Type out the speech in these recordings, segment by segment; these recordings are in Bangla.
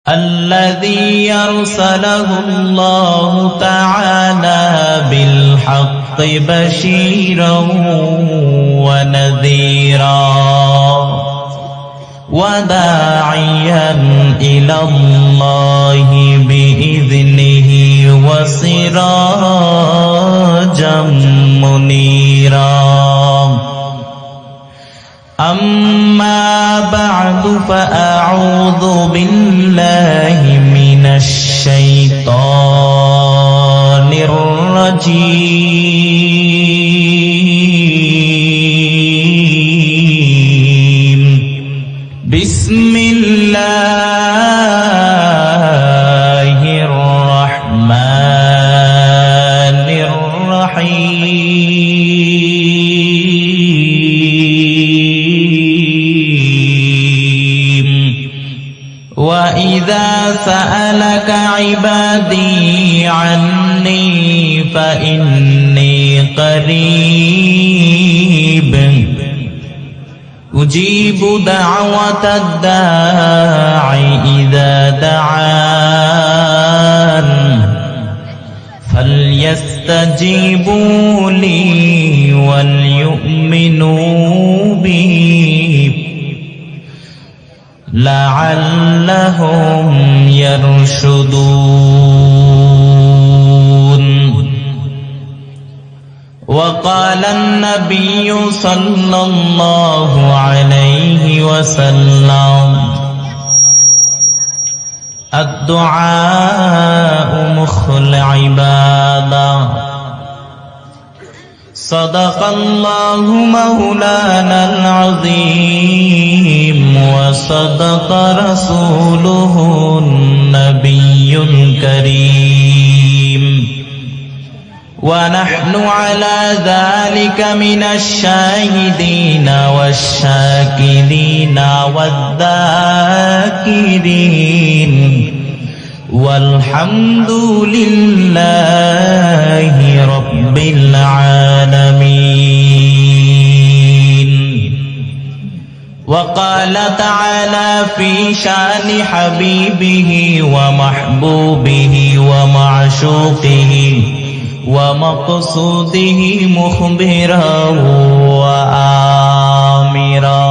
الذي أرسله الله تعالى بالحق بشيرا ونذيرا وداعيا إلى الله بإذنه وسراجا منيرا أما بعد فأعوذ بالله من الشيطان الرجيم بسم الله الرحمن الرحيم وإذا سألك عبادي عني فإني قريب أجيب دعوة الداعي إذا دعان فليستجيبوا لي وليؤمنوا بي لعلهم يرشدون. وقال النبي صلى الله عليه وسلم الدعاء مخ العبادة صدق الله مولانا العظيم وصدق رسوله النبي الكريم ونحن على ذلك من الشاهدين والشاكرين والذاكرين والحمد لله رب العالمين. وقال تعالى في شان حبيبه ومحبوبه ومعشوقه ومقصوده مخبرا وآمرا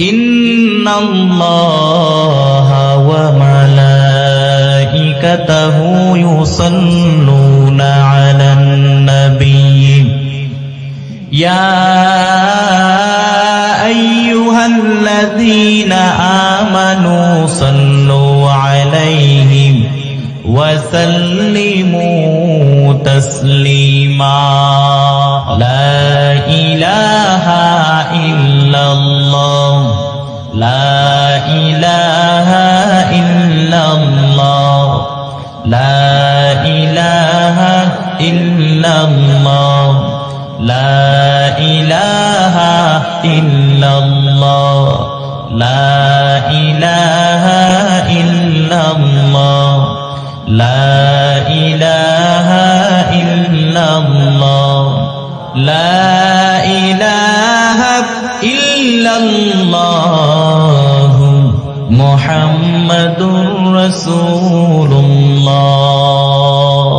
إن الله وملائكته يصلون على النبي يا أيها الذين آمنوا صلوا عليه وسلموا تسليما. لا إله إلا الله لا إله إلا الله لا إله إلا الله لا إله إلا الله لا إله إلا الله لا إله إلا الله لا إله إلا الله محمد رسول الله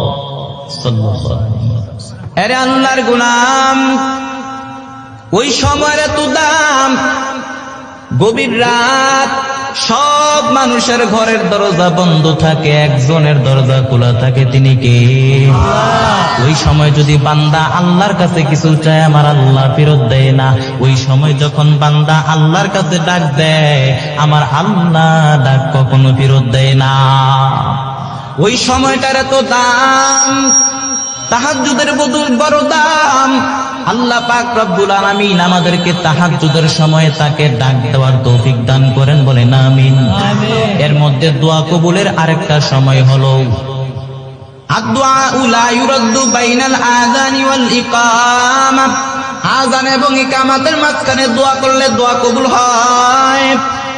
صلى الله عليه وسلم. আরে আল্লাহর গোলাম, ওই সময়ের এত দাম, গভীর রাত, সব মানুষের ঘরের দরজা বন্ধ থাকে, একজনের দরজা খোলা থাকে, তিনি কে? ওই সময় যদি বান্দা আল্লাহর কাছে কিছু চায়, আমার আল্লাহ ফেরত দেয় না। ওই সময় যখন বান্দা আল্লাহর কাছে ডাক দেয়, আমার আল্লাহ ডাক কখনো ফেরত দেয় না। ওই সময়টার এত দাম, তাহাজ্জুদের বড় দাম। আল্লাহ পাক রব্বুল আলামিন আমাদেরকে তাহাজ্জুদের সময় তাকে ডাক দেওয়ার তৌফিক দান করেন, বলেন আমিন। এর মধ্যে দোয়া কবুলের আরেকটা সময় হলো আদ-দুআউ লা ইউরাদ্দু বাইনাল আযানি ওয়াল ইকামা। আযান এবং ইকামাতের মাঝখানে দোয়া করলে দোয়া কবুল হয়।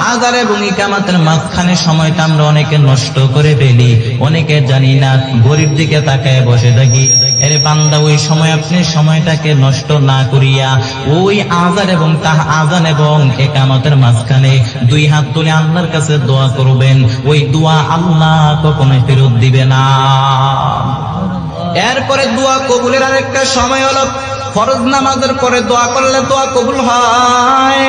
আযান এবং ইকামাতের মাঝখানে সময়টা আমরা অনেকে নষ্ট করে ফেলি, অনেকে জানি না, ঘড়ির দিকে তাকায় বসে থাকি। এর বান্দা, ওই সময় আপনি সময়টাকে নষ্ট না করিয়া ওই আযান এবং ইকামতের মাঝখানে দুই হাত তুলে আল্লাহর কাছে দোয়া করবেন। ওই দোয়া আল্লাহ কখনোই ফেরত দিবে না। এরপরে দোয়া কবুলের আরেকটা সময় হলো ফরজ নামাজের পরে দোয়া করলে দোয়া কবুল হয়,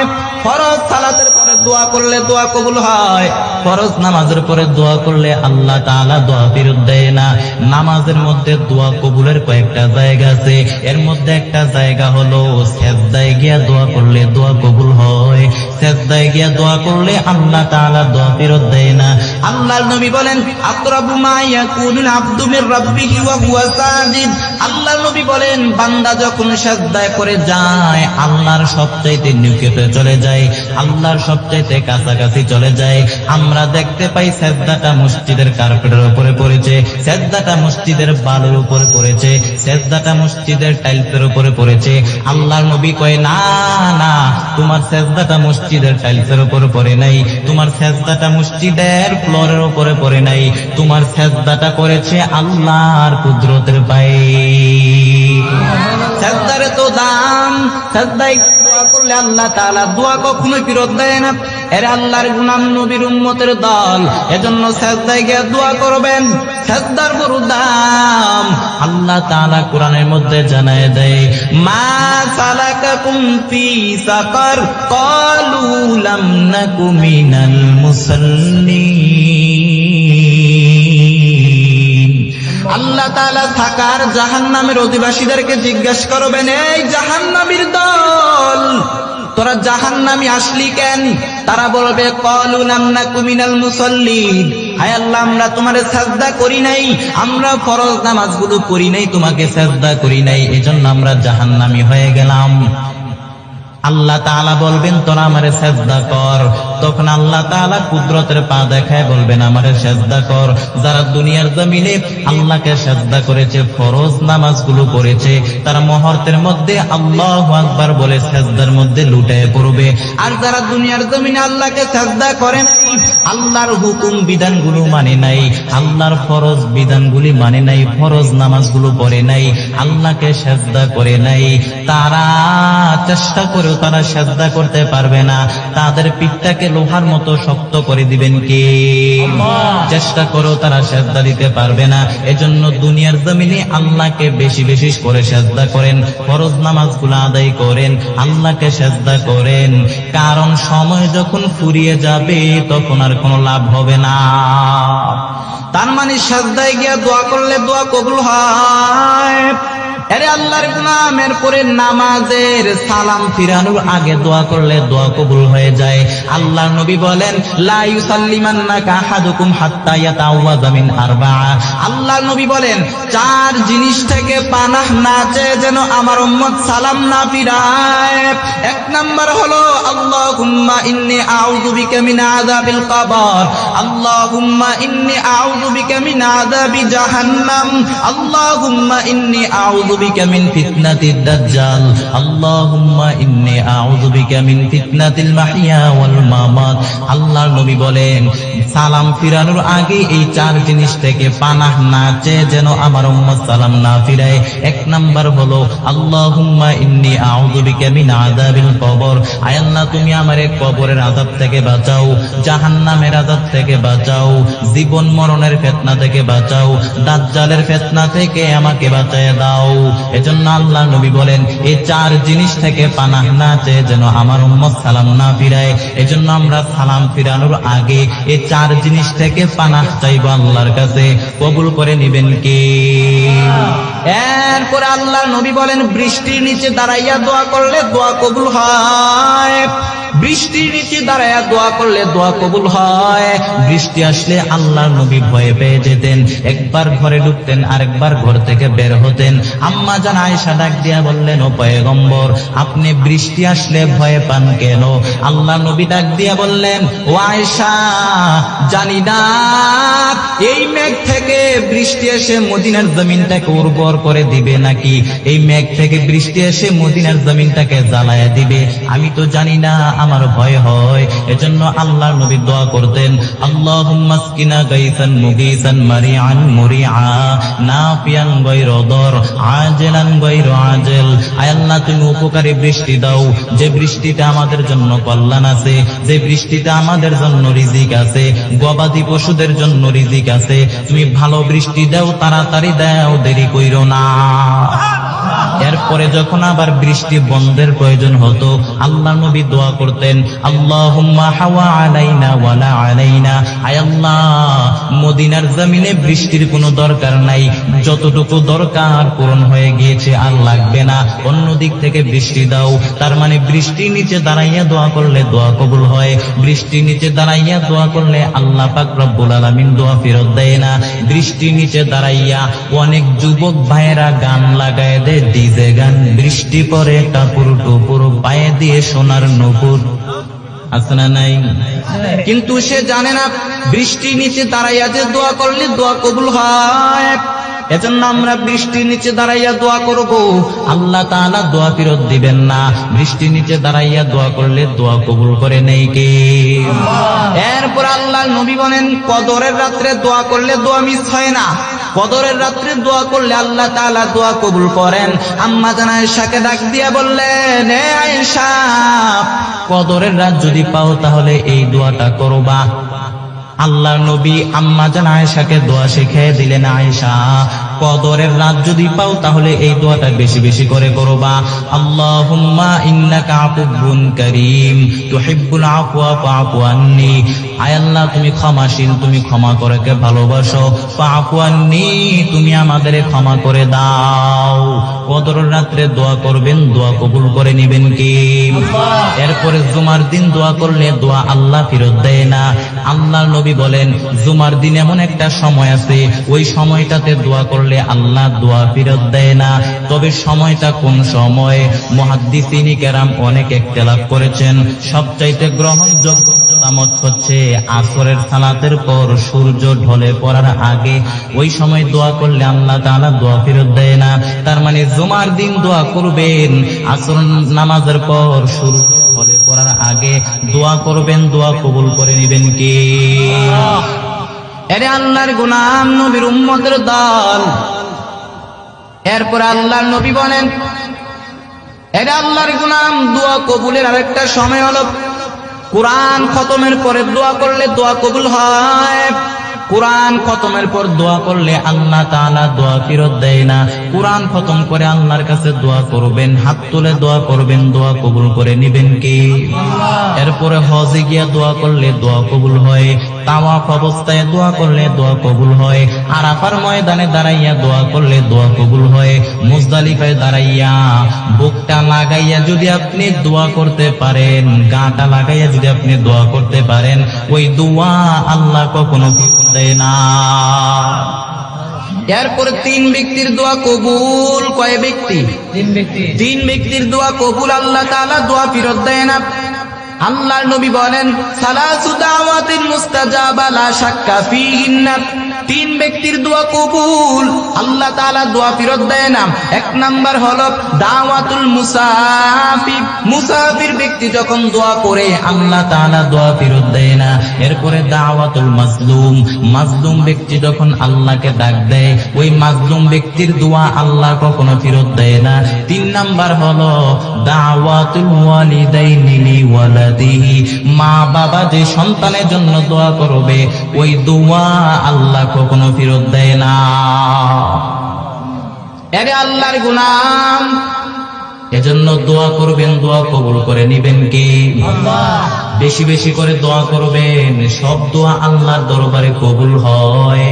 ফরজ সালাতের পরে দোয়া করলে দোয়া কবুল হয়। ফরজ নামাজের পরে দোয়া করলে আল্লাহ তাআলা দোয়া ফেরত দেয় না। নামাজের মধ্যে দোয়া কবুলের কয়েকটা জায়গা আছে, এর মধ্যে একটা জায়গা হলো সিজদায় গিয়া দোয়া করলে দোয়া কবুল হয়। সিজদায় গিয়া দোয়া করলে আল্লাহ তাআলা দোয়া ফেরত দেয় না। আল্লাহর নবী বলেন, আকরাবু মা ইয়াকুনুল আবদু মির রাব্বিহি ওয়া হুয়া সাজিদ। আল্লাহর নবী বলেন, বান্দা যখন সিজদায় করে যায় আল্লাহর সবচাইতে নিকটে চলে যায়, আল্লাহর সবচাইতে কাছাকাছি চলে যায়। আমরা দেখতে পাই সিজদাটা মসজিদের কার্পেটের উপরে পড়েছে, সিজদাটা মসজিদের বালুর উপরে পড়েছে, সিজদাটা মসজিদের টাইলসের উপরে পড়েছে। আল্লাহর নবী কয়, না না, তোমার সিজদাটা মসজিদের টাইলসের উপরে পড়ে নাই, তোমার সিজদাটা মসজিদের ফ্লোরের উপরে পড়ে নাই, তোমার সিজদাটা করেছে আল্লাহর কুদরতের পায়ে। সিজদারে তো দাম, সিজদায় দোয়া করলে আল্লাহ তাআলা দোয়া কখনোই ফেরত দেয় না। এর আল্লাহর গোলাম নবীর উম্মতের দল, এজন্য সিজদায় গিয়ে দোয়া করবেন। সিজদার বড় দাম। আল্লাহ তাআলা কোরআনের মধ্যে জানায় দেয়, মা সালাকাকুম ফি সাকার ক্বালু লাম নাকু মিনাল মুসাল্লিন। আল্লাহ তাআলা সাকার জাহান্নামের অধিবাসীদেরকে জিজ্ঞাসা করবেন, এই জাহান্নামীর দল, তোরা জাহান্নামী আসলি কেন? তারা বলবে, ক্বালু লাম নাকু মিনাল মুসাল্লিন, হায় আল্লাহ, আমরা তোমারে সিজদা করি নাই, আমরা ফরজ নামাজগুলো করি নাই, তোমাকে সিজদা করি নাই, এজন্য আমরা জাহান্নামী হয়ে গেলাম। আল্লাহ তাআলা বলবেন, তোরা আমারে সিজদা কর। তখন আল্লাহ তাআলা কুদরতের পা দেখায় বলবেন, আমারে সিজদা কর। যারা দুনিয়ার জমিনে আল্লাহকে সিজদা করেছে, ফরজ নামাজগুলো পড়েছে, তারা মুহূর্তের মধ্যে আল্লাহু আকবার বলে সিজদার মধ্যে লুটিয়ে পড়বে। আর যারা দুনিয়ার জমিনে আল্লাহকে সিজদা করেন, আল্লাহর হুকুম বিধানগুলো মানে নাই, আল্লাহর ফরজ বিধানগুলি মানে নাই, ফরজ নামাজগুলো পড়ে নাই, আল্লাহকে সিজদা করে নাই, তারা চেষ্টা করে তারা সিজদা করতে পারবে না। তাদের পিঠটাকে লোহার মতো শক্ত করে দিবেন কে? চেষ্টা করো, তারা সিজদা দিতে পারবে না। এজন্য দুনিয়ার জমিনে আল্লাহকে বেশি বেশি করে সিজদা করেন, ফরজ নামাজগুলো আদায় করেন, আল্লাহকে সিজদা করেন। কারণ সময় যখন ফুরিয়ে যাবে তখন আর কোনো লাভ হবে না। তার মানে সিজদায় গিয়ে দোয়া করলে দোয়া কবুল হয়। আরে আল্লাহর গোলামের পরে নামাজের সালাম ফিরানোর আগে দোয়া করলে দোয়া কবুল হয়ে যায়। আল্লাহর নবী বলেন, লা ইউসাল্লিমান্নাকা আহাদুকুম হাত্তা ইয়াতাওয়াযা মিন আরবা'a। আল্লাহর নবী বলেন, চার জিনিস থেকে পানাহ না চেয়ে যেন আমার উম্মত সালাম না ফিরায়। এক নাম্বার হলো, আল্লাহুম্মা ইন্নী আউযু বিকা মিন আযাবিল কবর, আল্লাহুম্মা ইন্নী আউযু বিকা মিন আযাবি জাহান্নাম, আল্লাহুম্মা ইন্নী আউযু বিকা মিন ফিতনাতিদ দাজ্জাল, আল্লাহুম্মা ইন্নী আউযু বিকা মিন ফিতনাতিল মাহইয়া ওয়াল মামাত। আল্লাহর নবী বলেন, সালাম ফিরানোর আগে এই চার জিনিস থেকে পানাহ না চেয়ে যেন আমার উম্মত সালাম না ফিরায়। এক নাম্বার হলো, আল্লাহুম্মা ইন্নী আউযু বিকা মিন আযাবিল কবর, আয় আল্লাহ, তুমি আমারে কবরের আযাব থেকে বাঁচাও, জাহান্নামের আযাব থেকে বাঁচাও, জীবন মরণের ফিতনা থেকে বাঁচাও, দাজ্জালের ফিতনা থেকে আমাকে বাঁচায় দাও। এজন্য আল্লাহ নবী বলেন, এই চার জিনিস থেকে পানাহ না চেয়ে যেন আমার উম্মত সালাম না ফিরায়। এজন্য আমরা সালাম ফিরানোর আগে এই চার জিনিস থেকে পানাহ চাইবো আল্লাহর কাছে। কবুল করে নিবেন কে? এরপরে আল্লাহ নবী বলেন, বৃষ্টির নিচে দাঁড়াইয়া দোয়া করলে দোয়া কবুল হয়। বৃষ্টির নিচে দাঁড়াইয়া দোয়া করলে দোয়া কবুল হয়। বৃষ্টি আসলে আল্লাহর নবী ভয়ে পেয়ে যেতেন, একবার ঘরে ঢুকতেন, আরেকবার ঘর থেকে বের হতেন। আম্মা জান আয়েশা ডাক দিয়া বললেন, ও পয়গম্বর, আপনি বৃষ্টি আসলে ভয়ে পান কেন? আল্লাহ নবী ডাক দিয়া বললেন, ও আয়েশা, জানি না এই মেঘ থেকে বৃষ্টি এসে মদিনার জমিনটাকে উর্বর করে দিবে নাকি এই মেঘ থেকে বৃষ্টি এসে মদিনার জমিনটাকে জ্বালায়া দিবে, আমি তো জানি না। আমার ভয় হয়। এজন্য আল্লাহর নবী দোয়া করতেন, আল্লাহুম্মা আসকিনা গাইসান মুগীসান মারিআন মুরিআ নাফিয়ান গায়রা দর আজিলান গায়রা আজিল। আয় আল্লাহ, তুমি উপকারী বৃষ্টি দাও, যে বৃষ্টিটা আমাদের জন্য কল্যাণ আছে, যে বৃষ্টিটা আমাদের জন্য রিজিক আছে, গবাদি পশুদের জন্য রিজিক আছে। তুমি ভালো বৃষ্টি দাও, তাড়াতাড়ি দাও, দেরি কইরো না। এরপরে যখন আবার বৃষ্টি বন্ধের প্রয়োজন হতো, আল্লাহ নবী দোয়া করতেন, আল্লাহুম্মা হাওয়া আলাইনা ওয়ালা আলাইনা। আয় আল্লাহ, মদিনার জমিনে বৃষ্টির কোনো দরকার নাই, যতটুকু দরকার পূরণ হয়ে গিয়েছে, আর লাগবে না, অন্য দিক থেকে বৃষ্টি দাও। তার মানে বৃষ্টি নিচে দাঁড়াইয়া দোয়া করলে দোয়া কবুল হয়। বৃষ্টি নিচে দাঁড়াইয়া দোয়া করলে আল্লাহ পাক রব্বুল আলামিন দোয়া ফেরত দেয় না। বৃষ্টি নিচে দাঁড়াইয়া অনেক যুবক ভাইয়েরা গান লাগায় দেয়, ডিজে গান, বৃষ্টি পরে টাপুর টুপুর, পায়ে দিয়ে সোনার নূপুর, আছে না নাই? কিন্তু সে জানে না বৃষ্টি নিচে দাঁড়াইয়া যে দোয়া করলে দোয়া কবুল হয়। এজন্য আমরা বৃষ্টির নিচে দাঁড়াইয়া দোয়া করব, আল্লাহ তাআলা দোয়া ফেরত দিবেন না। বৃষ্টির নিচে দাঁড়াইয়া দোয়া করলে দোয়া কবুল করে নেই কে? এরপর আল্লাহর নবী বলেন, কদরের রাত্রে দোয়া করলে দোয়া মিস হয় না। কদরের রাত্রে দোয়া করলে আল্লাহ তাআলা দোয়া কবুল করেন। আম্মা জান আয়েশাকে ডাক দিয়া বললেন, হে আয়েশা, কদরের রাত যদি পাও তাহলে এই দোয়াটা করবা। আল্লাহ নবী আম্মা জান আয়েশাকে দোয়া শিখিয়ে দিলেন, আয়েশা, কদরের রাত যদি পাও তাহলে এই দোয়াটা বেশি বেশি করে করবা। আল্লাহুম্মা ইন্নাকা আফুবুন কারীম তুহিব্বুল আফওয়া ফাআফু আন্নী। আয় আল্লাহ, তুমি ক্ষমাশীল, তুমি ক্ষমা করেকে ভালোবাসো। ফাআফু আন্নী, তুমি আমাদের ক্ষমা করে দাও। কদরের রাত্রে দোয়া করবেন, দোয়া কবুল করে নেবেন কি? এরপরে জুমার দিন দোয়া করলে দোয়া আল্লাহ ফেরত দেয় না। আল্লাহর নবী বলেন, জুমার দিন এমন একটা সময় আছে, ওই সময়টাতে দোয়া করলে আল্লাহ দোয়া ফেরত দেয় না। তবে সময়টা কোন সময়? মুহাদ্দিসিনে কেরাম অনেক ইখতিলাফ করেছেন। সবচাইতে গ্রহণযোগ্য মত হচ্ছে আসরের সালাতের পর সূর্য ঢলে পড়ার আগে, ওই সময় দোয়া করলে আল্লাহ তাআলা দোয়া ফেরত দেয় না। তার মানে জুমার দিন দোয়া করবেন, আসর নামাজের পর সূর্য ঢলে পড়ার আগে দোয়া করবেন, দোয়া কবুল করে নেবেন কে? এরে আল্লাহর গোলাম, নবীর উম্মতের দল। এরপর আল্লাহর নবী বলেন, এরে আল্লাহর গোলাম, দোয়া কবুলের আরেকটা সময় হলো কুরআন খতমের পরে দোয়া করলে দোয়া কবুল হয়। কুরআন খতমের পর দোয়া করলে আল্লাহ তাআলা দোয়া ফেরত দেয় না। কুরআন খতম করে আল্লাহর কাছে দোয়া করবেন, হাত তুলে দোয়া করবেন, দোয়া কবুল করে নেবেন কে? এরপরে হজে গিয়া দোয়া করলে দোয়া কবুল হয়। তাওয়াফ অবস্থায় দোয়া করলে দোয়া কবুল হয়। আরাফার ময়দানে দাঁড়াইয়া দোয়া করলে দোয়া কবুল হয়। মুজদালিফায় দাঁড়াইয়া বুকটা লাগাইয়া যদি আপনি দোয়া করতে পারেন, গাটা লাগাইয়া যদি আপনি দোয়া করতে পারেন, ওই দোয়া আল্লাহ কখনো দেয় না। এরপরে তিন ব্যক্তির দোয়া কবুল। কয় ব্যক্তি? তিন ব্যক্তির দোয়া কবুল, আল্লাহ তাআলা দোয়া ফেরত দেয় না। আল্লাহর নবী বলেন, সালাসু দাওয়াতিন মুস্তাজাবা লা শাক্কা ফীহিন্না। তিন ব্যক্তির দোয়া কবুল, আল্লাহ তাআলা দোয়া ফেরত দেয় না। এক নাম্বার হলো দাওয়াতুল মুসাফির। মুসাফির ব্যক্তি যখন দোয়া করে আল্লাহ তাআলা দোয়া ফেরত দেয় না। এরপরে দাওয়াতুল মাজলুম। মাজলুম ব্যক্তি যখন আল্লাহকে ডাক দেয়, ওই মাজলুম ব্যক্তির দোয়া আল্লাহ কখনো ফেরত দেয় না। তিন নাম্বার হলো দাওয়াতুল ওয়ালিদাইনি লিওয়ালাদিহি। মা বাবা যে সন্তানের জন্য দোয়া করবে, ওই দোয়া আল্লাহ কখনো ফেরত দেয় না। এরে আল্লাহর গোলাম, এজন্য দোয়া করবেন, দোয়া কবুল করে নিবেন কে? আল্লাহ। বেশি বেশি করে দোয়া করবেন, সব দোয়া আল্লাহর দরবারে কবুল হয়।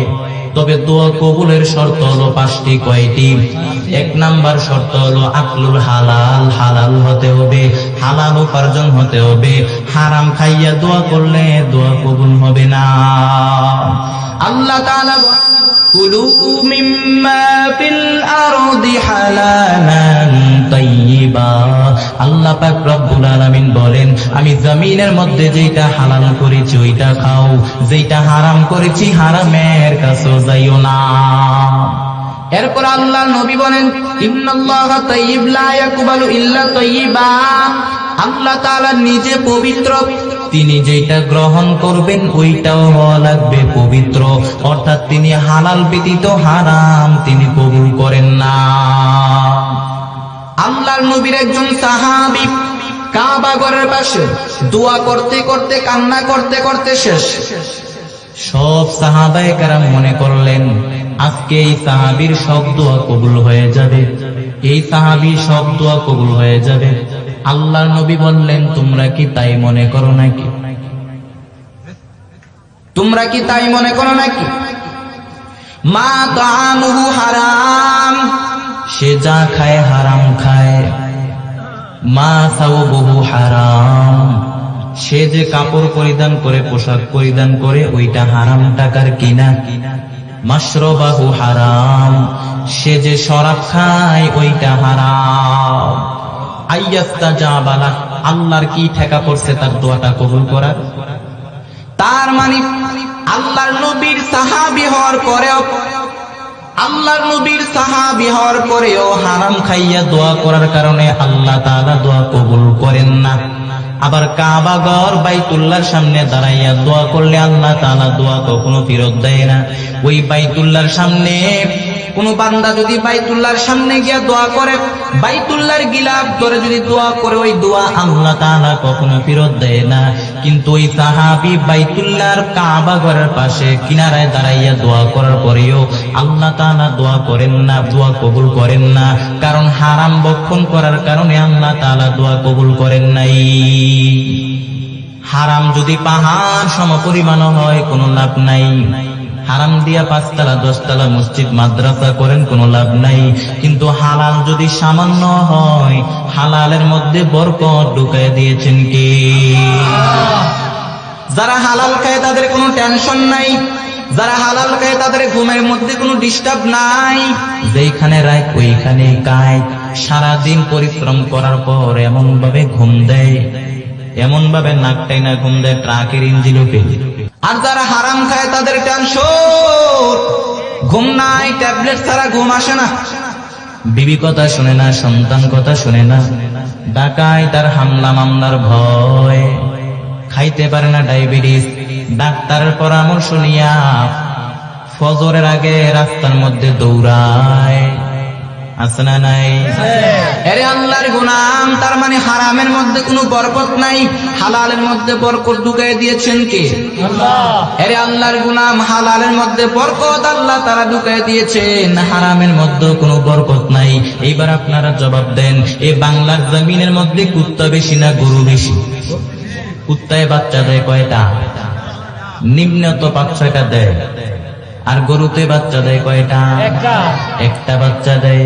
তবে দোয়া কবুলের শর্ত হলো পাঁচটি। কয়টি? এক নাম্বার শর্ত হলো আকলুল হালাল। হালাল হতে হবে, হালাল উপার্জন হতে হবে। হারাম খাইয়া দোয়া করলে দোয়া কবুল হবে না। আল্লাহ তাআলা কুলু মিম্মা ফিল আরদি হালালান তাইয়্যিবা। আল্লাহ পাক রব্বুল আলামিন বলেন, আমি জমিনের মধ্যে যেটা হালাল করেছি ওইটা খাও, যেটা হারাম করেছি হারামের কাছে যাইও না। এরপর আল্লাহ নবী বলেন, ইন্নাল্লাহা তাইয়্যিব লা ইয়াকবালু ইল্লা তাইয়্যিবা। আল্লাহ তাআলা নিজে পবিত্র, তিনি যেটা গ্রহণ করবেন ওইটাও হওয়া লাগবে পবিত্র, অর্থাৎ তিনি হালাল ব্যতীত হারাম তিনি কবুল করেন না। আল্লাহর নবীর একজন সাহাবী কাবা ঘরের পাশে দোয়া করতে করতে কান্না করতে করতে শেষ। সব সাহাবায়ে কেরাম মনে করলেন আজকে এই সাহাবীর সব দোয়া কবুল হয়ে যাবে, এই সাহাবী সব দোয়া কবুল হয়ে যাবে। আল্লাহর নবী বললেন তোমরা কি তাই মনে করো নাকি? তোমরা কি তাই মনে করো নাকি? মা তাআমুহু হারাম, সে যা খায় হারাম খায়। মা সাওবুহু হারাম, সে যে কাপড় পরিধান করে পোশাক পরিধান করে ওইটা হারাম টাকার কিনা। মাশরাবাহু হারাম, সে যে শরাব খায় ওইটা হারাম। আইয়াস্তাজাবালা, আল্লাহর কি ঠেকা পড়ছে তার দোয়াটা কবুল করার? তার মানে আল্লাহর নবীর সাহাবী হওয়ার পরেও, আল্লাহর নবীর সাহাবী হওয়ার পরেও হারাম খাইয়া দোয়া করার কারণে আল্লাহ তাআলা দোয়া কবুল করেন না। আবার কাবা ঘর বাইতুল্লাহর সামনে দাঁড়াইয়া দোয়া করলে আল্লাহ তাআলা দোয়া কখনো ফেরত দেয় না। ওই বাইতুল্লাহর সামনে কোন বান্দা যদি বাইতুল্লাহর সামনে গিয়া দোয়া করে, বাইতুল্লাহর গিলাফ ধরে যদি দোয়া করে, ওই দোয়া আল্লাহ তাআলা কখনো ফেরত দেয় না। কিন্তু ওই সাহাবী বাইতুল্লাহর কাবা ঘরের পাশে কিনারায় দাঁড়াইয়া দোয়া করার পরেও আল্লাহ তাআলা দোয়া করেন না, দোয়া কবুল করেন না। কারণ হারাম ভক্ষণ করার কারণে আল্লাহ তাআলা দোয়া কবুল করেন নাই। হারাম যদি পাহাড় সমপরিমাণ হয় কোনো লাভ নাই। হারাম দিয়া 5 তলা 10 তলা মসজিদ মাদ্রাসা করেন কোনো লাভ নাই। কিন্তু হালাল যদি সামান্য হয়, হালালের মধ্যে বরকত ঢুকায় দিয়েছেন কে? যারা হালাল খায় তাদের কোনো টেনশন নাই, যারা হালাল খায় তাদের ঘুমের মধ্যে কোনো ডিস্টার্ব নাই। যেখানে রাখ ওইখানে কায়, সারাদিন পরিশ্রম করার পর এমন ভাবে ঘুম দেয়, এমন ভাবে নাকটাই না ঘুম দেয় ট্রাকের ইঞ্জিনও ফেলে। আর যারা হারাম খায় তাদের টেনশন, ঘুম নাই, ট্যাবলেট ছাড়া ঘুম আসে না, বিবি কথা শুনে না, সন্তান কথা শুনে না, ডাকায় তার হামলা মামলার ভয়, খাইতে পারে না ডায়াবেটিস, ডাক্তারের পরামর্শ নিয়া ফজরের আগে রাস্তার মধ্যে দৌড়ায়। আছে না নাই? আরে আল্লাহর গোলাম, তার মানে হারামের মধ্যে কোনো বরকত নাই, হালালের মধ্যে বরকত ঢুকাই দিয়েছেন কে? আল্লাহ। আরে আল্লাহর গোলাম, হালালের মধ্যে বরকত আল্লাহ তাআলা ঢুকাই দিয়েছেন, হারামের মধ্যে কোনো বরকত নাই। এইবার আপনারা জবাব দেন, এই বাংলার জমিনের মধ্যে কুত্তা বেশি না গরু বেশি? কুত্তায় বাচ্চা দেয় কয়টা? নিম্নত 5-6টা দেয়। আর গরুতে বাচ্চা দেয় কয়টা? একটা বাচ্চা দেয়।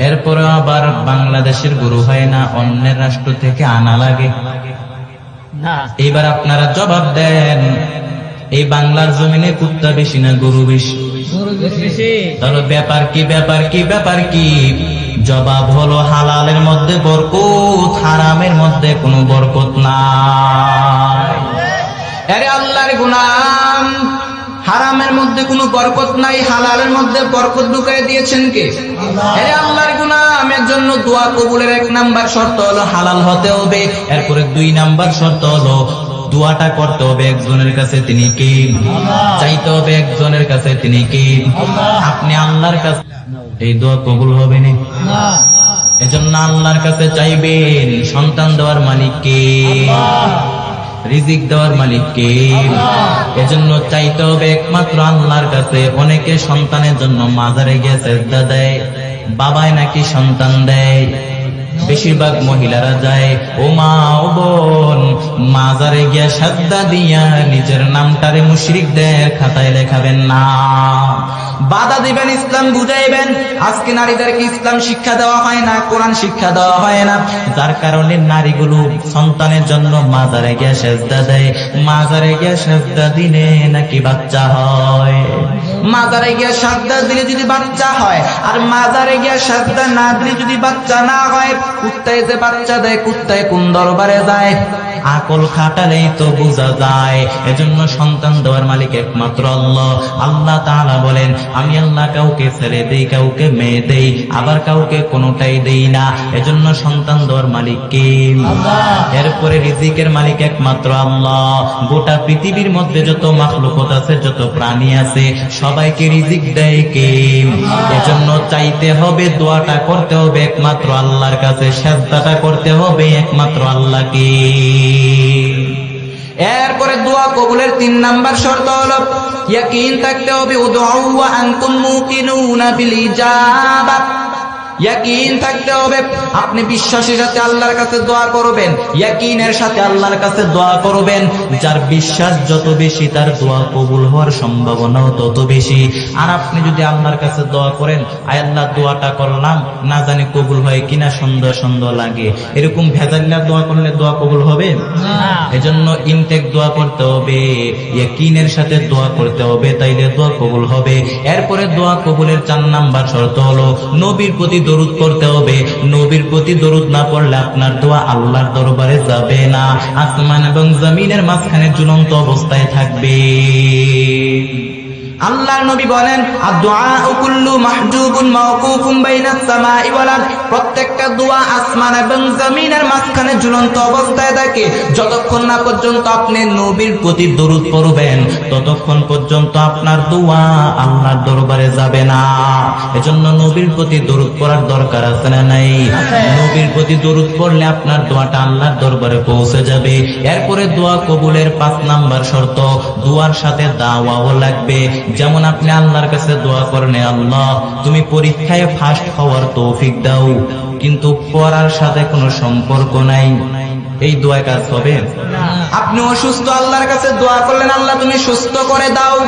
এরপরে আবার বাংলাদেশের গরু হয় না, অন্যের রাষ্ট্র থেকে আনা লাগে। এইবার আপনারা জবাব দেন, এই বাংলার জমিনে কুত্তা বেশি না গরু বেশি? তাহলে ব্যাপার কি, ব্যাপার কি, ব্যাপার কি? জবাব হলো হালালের মধ্যে বরকত, হারামের মধ্যে কোনো বরকত নাই। আরে আল্লাহর গোলাম, হারামের মধ্যে কোনো বরকত নাই, হালালের মধ্যে বরকত ঢুকাই দিয়েছেন কে? আরে আল্লাহর গোলামের জন্য দোয়া কবুলের 1 নাম্বার শর্ত হলো হালাল হতে হবে। এরপরে 2 নাম্বার শর্ত হলো দোয়াটা করতে হবে একজনের কাছে, তিনি কে? চাইতে হবে একজনের কাছে, তিনি কে? আপনি আল্লাহর কাছে, এই দোয়া কবুল হবে না। এজন্য আল্লাহর কাছে চাইবেন। সন্তান দেওয়ার মালিক কে? রিজিক দেওয়ার মালিক কে? এজন্য চাইতে হবে একমাত্র আল্লাহর কাছে। অনেকে সন্তানের জন্য মাজারে গিয়ে সেজদা দেয়, বাবাই নাকি সন্তান দেয়। বেশিরভাগ মহিলারা যায়, ও মা ও বোন, মাজারে গিয়া সেজদা দিয়া নিজের নামটারে মুশরিকদের খাতায় লেখাবেন না। বাধা দিবেন, ইসলাম বুঝাইবেন। আজকে নারীদেরকে ইসলাম শিক্ষা দেওয়া হয় না, কোরআন শিক্ষা দেওয়া হয় না, যার কারণে নারীগুলো সন্তানের জন্য মাজারে গিয়া সেজদা দেয়। মাজারে গিয়া সেজদা দিলে নাকি বাচ্চা হয়। মাজারে গিয়া সেজদা দিলে যদি বাচ্চা হয়, আর মাজারে গিয়া সেজদা না দিলে যদি বাচ্চা না হয়, কুত্তায় যে বাচ্চা দেয়, কুত্তায় কোন দরবারে যায়? আকল খাটালেই তো বোঝা যায়। এজন্য সন্তান দেওয়ার মালিক একমাত্র আল্লাহ। আল্লাহ তাআলা বলেন, আমি আল্লাহ কাউকে ছেলে দেই, কাউকে মেয়ে দেই, আবার কাউকে কোনোটাই দেই না। এজন্য সন্তান দেওয়ার মালিক কে? এরপরে রিজিকের মালিক একমাত্র আল্লাহ। গোটা পৃথিবীর মধ্যে যত মাখলুকাত আছে, যত প্রাণী আছে, সবাইকে রিজিক দেয় কে? এজন্য চাইতে হবে, দোয়াটা করতে হবে একমাত্র আল্লাহর কাছে, সেজদাটা করতে হবে একমাত্র আল্লাহকে। এরপরে দোয়া কবুলের 3 নাম্বার শর্ত হলো ইয়াকিন থাকতে হবে। উদউ ওয়া আনতুম মুকিনুনা বিল ইজাবা। ইয়াকিন থাকতে হবে, আপনি বিশ্বাসের সাথে আল্লাহর কাছে দোয়া করবেন, ইয়াকিনের সাথে আল্লাহর কাছে দোয়া করবেন। যার বিশ্বাস যত বেশি, তার দোয়া কবুল হওয়ার সম্ভাবনাও তত বেশি। আর আপনি যদি আল্লাহর কাছে দোয়া করেন, আয় আল্লাহ দোয়াটা করলাম, না জানি কবুল হয় কিনা, সন্দেহ সন্দেহ লাগে, এরকম ভেজাল্লা দোয়া করলে দোয়া কবুল হবে না। এজন্য ইনটেক দোয়া করতে হবে, ইয়াকিনের সাথে দোয়া করতে হবে, তাইলে দোয়া কবুল হবে। এরপরে দোয়া কবুলের 4 নাম্বার শর্ত হলো নবীর প্রতি দরুদ করতে হবে। নবীর প্রতি দরুদ না পড়লে আপনার দোয়া আল্লাহর দরবারে যাবে না, আসমান এবং জমিনের মাঝখানে ঝুলন্ত অবস্থায় থাকবে। আল্লাহর নবী বলেন, আদ-দুআউ কুল্লু মাহজুবুন মাওকুফুন বাইনাস সামাই ওয়াল আরদ। প্রত্যেকটা দোয়া আসমান এবং জমিনের মাঝখানে ঝুলন্ত অবস্থায় থাকে। যতক্ষণ না পর্যন্ত আপনি নবীর প্রতি দরুদ পড়বেন, ততক্ষণ পর্যন্ত আপনার দোয়া আল্লাহর দরবারে যাবে না। এজন্য নবীর প্রতি দরুদ পড়ার দরকার আছে না নাই? নবীর প্রতি দরুদ পড়লে আপনার দোয়াটা আল্লাহর দরবারে পৌঁছে যাবে। এরপরে দোয়া কবুলের 5 নাম্বার শর্ত, দোয়ার সাথে দাওয়াও লাগবে। যেমন আপনি আল্লাহর কাছে দোয়া করেন, আল্লাহ তুমি পরীক্ষায় ফার্স্ট হওয়ার তৌফিক দাও, কিন্তু পড়ার সাথে কোনো সম্পর্ক নাই, এই দোয়া কাজ হবে না। আপনি অসুস্থ, আল্লাহর কাছে দোয়া করলেন, আল্লাহ তুমি সুস্থ করে দাও,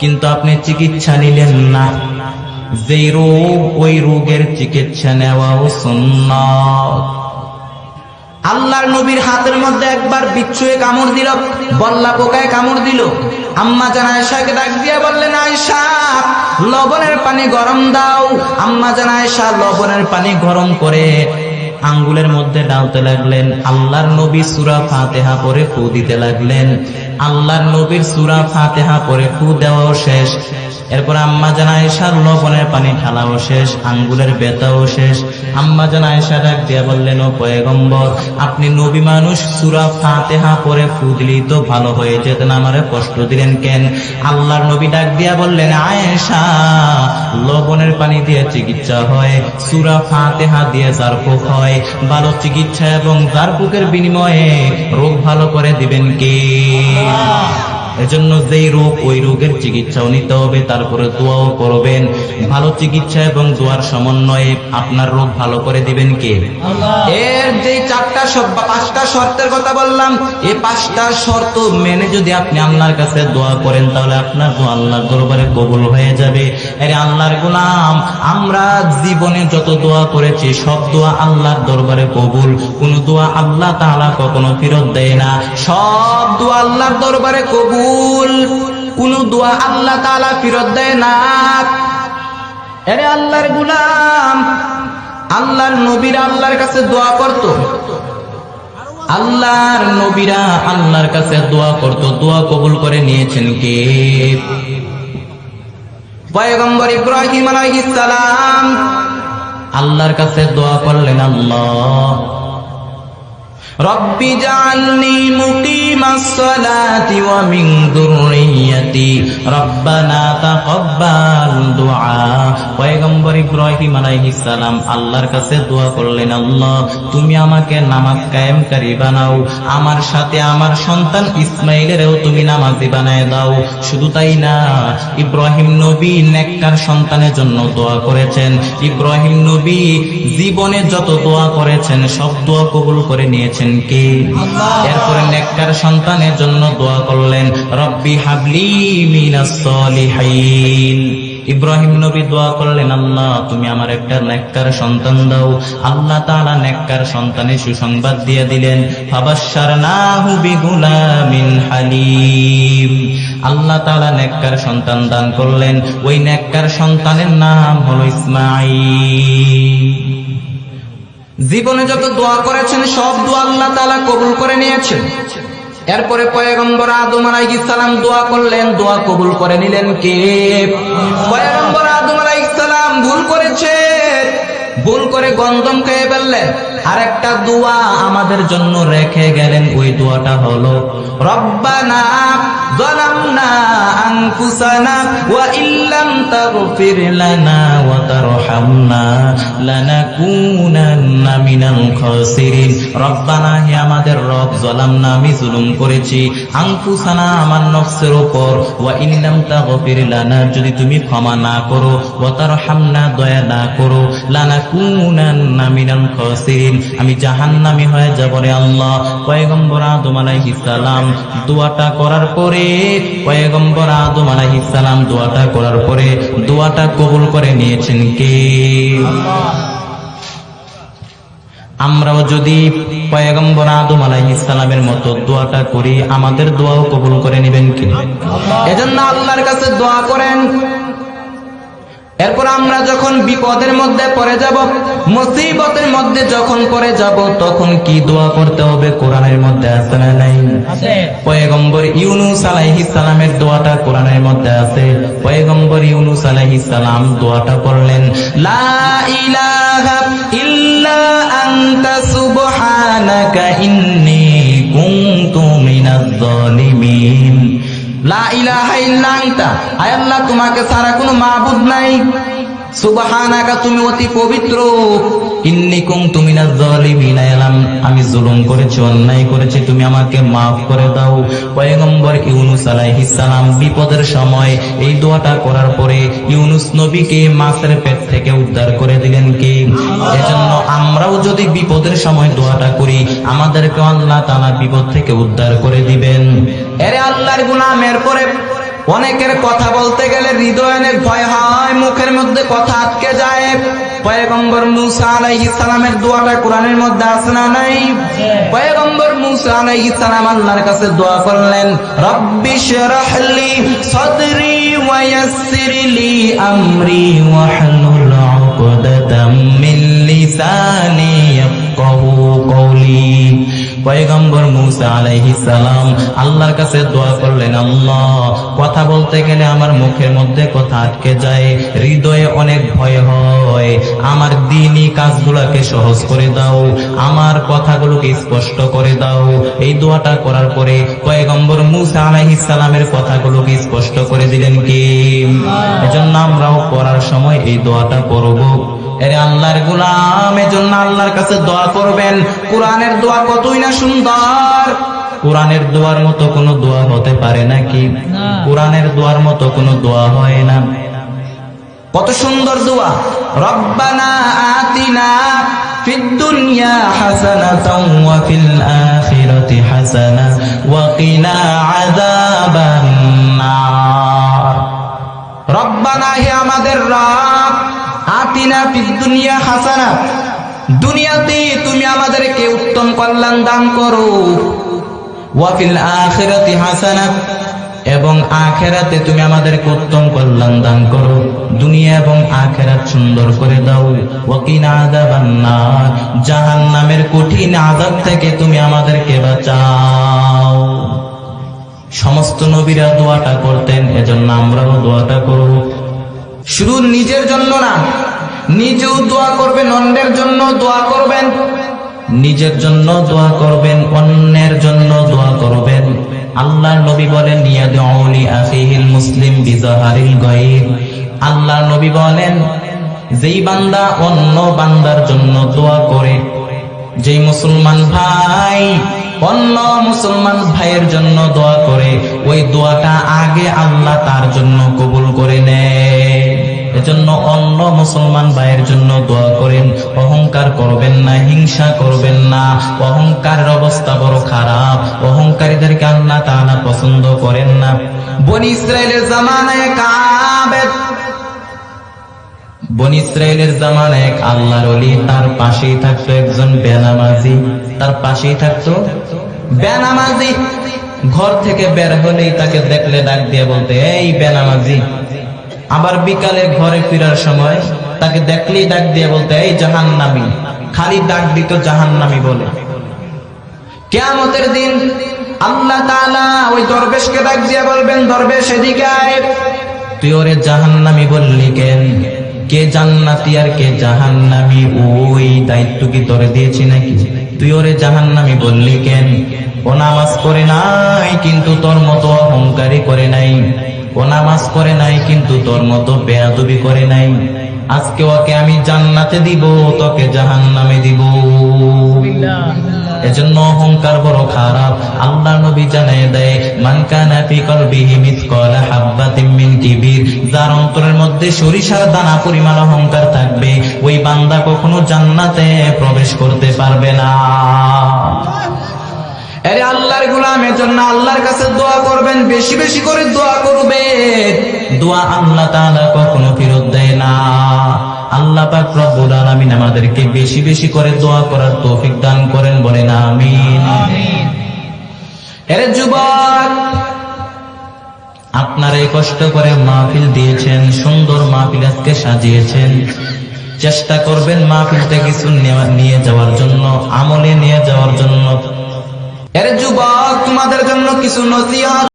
কিন্তু আপনি চিকিৎসা নিলেন না। যেই রোগ, ওই রোগের চিকিৎসা নেওয়াও সুন্নাত। আল্লাহর নবীর হাতের মধ্যে একবার বিচ্ছুয়ে কামড় দিল, বল্লা পোকায় কামড় দিল। আম্মা জান আয়েশাকে ডাক দিয়ে বললেন, আয়েশা লবণের পানি গরম দাও। আম্মা জান আয়েশা লবণের পানি গরম করে আঙ্গুলের মধ্যে ডালতে লাগলেন। আল্লাহর নবী সূরা ফাতিহা পড়ে ফু দিতে লাগলেন। আল্লাহর নবীর সূরা ফাতিহা পড়ে ফু দেওয়াও শেষ। এরপর আম্মা জান আয়েশার লবণের পানি ঢালাও শেষ, আঙ্গুলের ব্যথাও শেষ। আম্মা জান আয়েশা ডাক দিয়ে বললেন, ও পয়গম্বর, আপনি নবী মানুষ, সূরা ফাতিহা পড়ে ফু দিলেই তো ভালো হয়ে যেতেন, আমারে কষ্ট দিলেন কেন? আল্লাহর নবী ডাক দিয়া বললেন, আয়েশা লবণের পানি দিয়ে চিকিৎসা হয়, সূরা ফাতিহা দিয়ে জারফুক হয়। ভালো চিকিৎসা এবং জারফুকের বিনিময়ে রোগ ভালো করে দিবেন কে? এজন্য যেই রোগ, ওই রোগের চিকিৎসাও নিতে হবে, তারপরে দোয়াও করবেন। ভালো চিকিৎসা এবং দোয়ার সমন্বয়ে আপনার রোগ ভালো করে দিবেন কে? এর যে 5টা শর্তের কথা বললাম, এই 5টা শর্ত মেনে যদি আপনি আল্লাহর কাছে দোয়া করেন, তাহলে আপনার দোয়া আল্লাহর দরবারে কবুল হয়ে যাবে। আরে আল্লাহর গোলাম, আমরা জীবনে যত দোয়া করেছি, সব দোয়া আল্লাহর দরবারে কবুল। কোন দোয়া আল্লাহ তাআলা কখনো ফেরত দেয় না, সব দোয়া আল্লাহর দরবারে কবুল। কোন দোয়া আল্লাহ তাআলা ফেরত দেয় না। আরে আল্লাহর গোলাম, আল্লাহর নবীরা আল্লাহর কাছে দোয়া করত, আল্লাহর নবীরা আল্লাহর কাছে দোয়া করত, দোয়া কবুল করে নিয়েছেন কে? পয়গম্বর ইব্রাহিম আলাইহিস সালাম আল্লাহর কাছে দোয়া করলেন, আল্লাহ রব্বি জাআলনি মুকিমাস সালাতি ওয়া মিন যুররিয়্যাতি রব্বানা তাকাব্বাল দুআ। পয়গম্বর ইব্রাহিম আলাইহিস সালাম আল্লাহর কাছে দোয়া করলেন, আল্লাহ তুমি আমাকে নামাজ কায়েমকারী বানাও, আমার সাথে আমার সন্তান ইসমাইলেরও তুমি নামাজি বানায় দাও। শুধু তাই না, ইব্রাহিম নবী নেককার সন্তানের জন্য দোয়া করেছেন। ইব্রাহিম নবী জীবনে যত দোয়া করেছেন, সব দোয়া কবুল করে নিয়েছেন কে? এরপরে নেককার সন্তানের জন্য দোয়া করলেন, রব্বি হাবলি মিনাস সলিহিন। ইব্রাহিম নবী দোয়া করলেন, আল্লাহ তুমি আমার একটা নেককার সন্তান দাও। আল্লাহ তাআলা নেককার সন্তানের সুসংবাদ দিয়ে দিলেন, ফাবাশশারনাহু বিগুলামিন হালিম। আল্লাহ তাআলা নেককার সন্তান দান করলেন, ওই নেককার সন্তানের নাম হলো ইসমাঈল। জীবনে যত দোয়া করেছেন সব দোয়া আল্লাহ তাআলা কবুল করে নিয়েছেন। এরপরে পয়গম্বর আদম আলাইহিস সালাম দোয়া করলেন, দোয়া কবুল করে নিলেন কে? পয়গম্বর আদম আলাইহিস সালাম ভুল করেছেন, ভুল করে গন্ধম খেয়ে ফেললেন। আরেকটা দোয়া আমাদের জন্য রেখে গেলেন, ওই দোয়াটা হলো রব্বানা যালামনা আনফুসানা ওয়া ইল্লাম তাগফির লানা ওয়া তারহামনা লানাকুনান্না মিনাল খাসিরিন। রব্বানা, হে আমাদের রব, যালামনা, আমি জুলুম করেছি, আনফুসানা, আমার নফসের উপর, ওয়া ইল্লাম তাগফির লানা, যদি তুমি ক্ষমা না করো, ওয়া তারহামনা, দয়া না করো, লানাকুনান্না মিনাল খাসিরিন, আমি জাহান্নামী হয়ে যাব রে আল্লাহ। পয়গম্বর আদম আলাইহিস সালাম দোয়াটা করার পরে, পয়গম্বর আদম আলাইহিস সালাম দোয়াটা করার পরে দোয়াটা কবুল করে নিয়েছেন কে? আমরাও যদি পয়গম্বর আদম আলাইহিস সালামের মতো দোয়াটা করি, আমাদের দোয়াও কবুল করে নেবেন কি? এজন্য আল্লাহর কাছে দোয়া করেন। এরপর আমরা যখন বিপদের মধ্যে পড়ে যাব, মুসিবতের মধ্যে যখন পড়ে যাব, তখন কি দোয়া করতে হবে? কোরআনের মধ্যে আছে না নাই? পয়গম্বর ইউনূস আলাইহিস সালামের দোয়াটা কোরআনের মধ্যে আছে। পয়গম্বর ইউনূস আলাইহিস সালাম দোয়াটা করলেন, লা ইলাহা ইল্লা আনতা সুবহানাকা ইন্নী কুনতু মিনাজ জালিমিন। লা ইলাহা ইল্লা আনতা, আয় আল্লাহ, তোমাকে ছাড়া কোনো মাবুদ নাই, সুবহানাকা, তুমি অতি পবিত্র, ইন্নী কুনতু মিনাজ জালিমিন, আমি জুলুম করেছি, অন্যায় করেছি, তুমি আমাকে maaf করে দাও। পয়গম্বর ইউনূস আলাইহিস সালাম বিপদের সময় এই দোয়াটা করার পরে ইউনূস নবীকে মাছের পেট থেকে উদ্ধার করে দিলেন কে? এজন্য আমরাও যদি বিপদের সময় দোয়াটা করি, আমাদেরকে আল্লাহ তাআলা বিপদ থেকে উদ্ধার করে দিবেন। এরে আল্লাহর গোলাম, এরপরে অনেকের কথা বলতে গেলে হৃদয়ে অনেক ভয় হয়, মুখের মধ্যে কথা আটকে যায়। পয়গম্বর মূসা আলাইহিস সালামের দোয়াটা কোরআনের মধ্যে আছে না নাই? পয়গম্বর মূসা আলাইহিস সালাম আল্লাহর কাছে দোয়া করলেন, রব্বিশরাহ লি সাদরি ওয়া ইয়াসসির লি আমরি ওয়াহলুল উকদাতাম মিন লিসানি ইয়াফকাহু কওলি। পয়গম্বর মূসা আলাইহিস সালাম আল্লাহর কাছে দোয়া করলেন, আল্লাহ, কথা বলতে গেলে আমার মুখের মধ্যে কথা আটকে যায়, হৃদয়ে অনেক ভয় হয়, আমার দ্বীনি কাজগুলোকে সহজ করে দাও, আমার কথাগুলোকে স্পষ্ট করে দাও। এই দোয়াটা করার পরে পয়গম্বর মূসা আলাইহিস সালামের কথাগুলোকে স্পষ্ট করে দিলেন কি? এজন্য আমরাও পড়ার সময় এই দোয়াটা পড়ব। এরে আল্লাহর গোলাম, এজন্য আল্লাহর কাছে দোয়া করবেন। কোরআনের দোয়া কতই না সুন্দর, কোরআনের দোয়ার মতো কোনো দোয়া হতে পারে নাকি? কোরআনের দোয়ার মতো কোনো দোয়া হয় না। কত সুন্দর দোয়া, রব্বানা আতিনা ফিদ দুনিয়া হাসানাতাও ওয়া ফিল আখিরাতি হাসানা ওয়া কিনা আযাবান নার। রব্বানা, হে আমাদের রব, আতিনা ফিদ দুনিয়া হাসানা, দুনিয়াতে তুমি আমাদেরকে উত্তম কল্যাণ দান করো, ওয়া ফিল আখিরাতি হাসানা, এবং আখিরাতে তুমি আমাদেরকে উত্তম কল্যাণ দান করো, দুনিয়া এবং আখিরাত সুন্দর করে দাও, ওয়া কিনা আযাবান নার, জাহান্নামের কঠিন আযাব থেকে তুমি আমাদেরকে বাঁচাও। সমস্ত নবীরা দোয়াটা করতেন, এজন্য আমরাও দোয়াটা করব। শুধু নিজের জন্য না, নিজেও দোয়া করবেন, অন্যের জন্য দোয়া করবেন, নিজের জন্য দোয়া করবেন, অন্যের জন্য দোয়া করবেন। আল্লাহর নবী বলেন, ইয়াদউ লি আখিহিল মুসলিম বিজাহারিল গায়ব। আল্লাহর নবী বলেন, যেই বান্দা অন্য বান্দার জন্য দোয়া করে, যেই মুসলমান ভাই অন্য মুসলমান ভাইয়ের জন্য দোয়া করে, ওই দোয়াটা আগে আল্লাহ তার জন্য কবুল করে নেয়। এজন্য অন্য মুসলমান ভাইয়ের জন্য দোয়া করেন, অহংকার করবেন না, হিংসা করবেন না। অহংকারের অবস্থা বড় খারাপ, অহংকারীদেরকে আল্লাহ তাআলা পছন্দ করেন না। বনি ইসরাইলের জামানায় বনি ইসরাইলের জামানায় এক আল্লাহর ওলি, তার পাশেই থাকতো একজন বেনামাজি, তার পাশেই থাকতো বেনামাজি। ঘর থেকে বের হলেই তাকে দেখলে ডাক দিয়ে বলতে, এই বেনামাজি। আবার বিকালে ঘরে ফেরার সময় তাকে দেখলেই ডাক দিয়ে বলতে, এই জাহান্নামী। খালি ডাক দিত জাহান্নামী বলে। কিয়ামতের দিন আল্লাহ তাআলা ওই দরবেশকে ডাক দিয়ে বলবেন, দরবেশ এদিকে আয়। তুই ওরে জাহান্নামী বললি কেন? কে জান্নাতি আর কে জাহান্নামী ওই দায়িত্ব কি তোরে দিয়েছি নাকি? তুই ওরে জাহান্নামী বললি কেন? ও নামাজ পড়ে নাই কিন্তু তোর মতো অহংকারী করে নাই, ও নামাজ পড়ে নাই কিন্তু তোর মতো বেয়াদবি করে নাই। আজকে ওকে আমি জান্নাতে দিব, তোকে জাহান্নামে দিব। এজন্য অহংকার বড় খারাপ। আল্লাহ নবী জানিয়ে দেয়, মান কানা ফি কলবিহি মিসকালা হাববাতিন মিন কিবির, যার অন্তরের মধ্যে সরিষার দানা পরিমাণ অহংকার থাকবে, ওই বান্দা কখনো জান্নাতে প্রবেশ করতে পারবে না। আরে আল্লাহর গোলামের জন্য আল্লাহর কাছে দোয়া করবেন, বেশি বেশি করে দোয়া করবেন। দোয়া আল্লাহ তাআলা কখনো ফেরত দেয় না। আল্লাহ পাক রব্বুল আলামিন আমাদেরকে বেশি বেশি করে দোয়া করার তৌফিক দান করেন, বলেন আমিন। আরে যুবক, আপনারা এই কষ্ট করে মাহফিল দিয়েছেন, সুন্দর মাহফিল আজকে সাজিয়েছেন, চেষ্টা করবেন মাহফিলটা কিছু নিয়ে যাওয়ার জন্য, আমলে নিয়ে যাওয়ার জন্য। আরে যুবক, তোমাদের জন্য কিছু নসিহত।